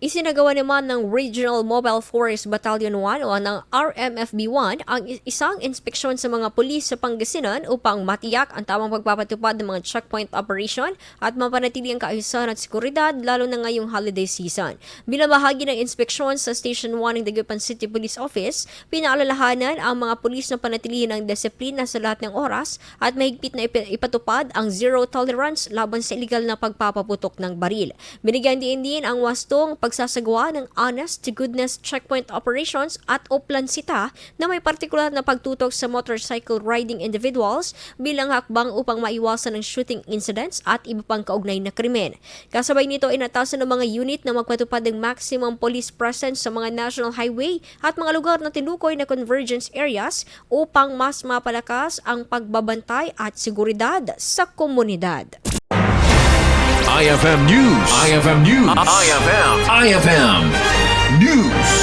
Isinagawa naman ng Regional Mobile Force Battalion 1 o ng RMFB-1 ang isang inspeksyon sa mga pulis sa Pangasinan upang matiyak ang tamang pagpapatupad ng mga checkpoint operation at mapanatili ang kaayusan at seguridad lalo na ngayong holiday season. Bilang bahagi ng inspeksyon sa Station 1 ng Dagupan City Police Office, pinaalalahanan ang mga pulis na panatilihin ang disiplina sa lahat ng oras at mahigpit na ipatupad ang zero tolerance laban sa illegal na pagpapaputok ng baril. Binigyan din ang wastong pagsasagawa ng honest-to-goodness checkpoint operations at oplansita na may partikular na pagtutok sa motorcycle riding individuals bilang hakbang upang maiwasan ang shooting incidents at iba pang kaugnay na krimen. Kasabay nito, inatasan ng mga unit na magpatupad ng maximum police presence sa mga national highway at mga lugar na tinukoy na convergence areas upang mas mapalakas ang pagbabantay at seguridad sa komunidad. IFM News. IFM News. IFM News.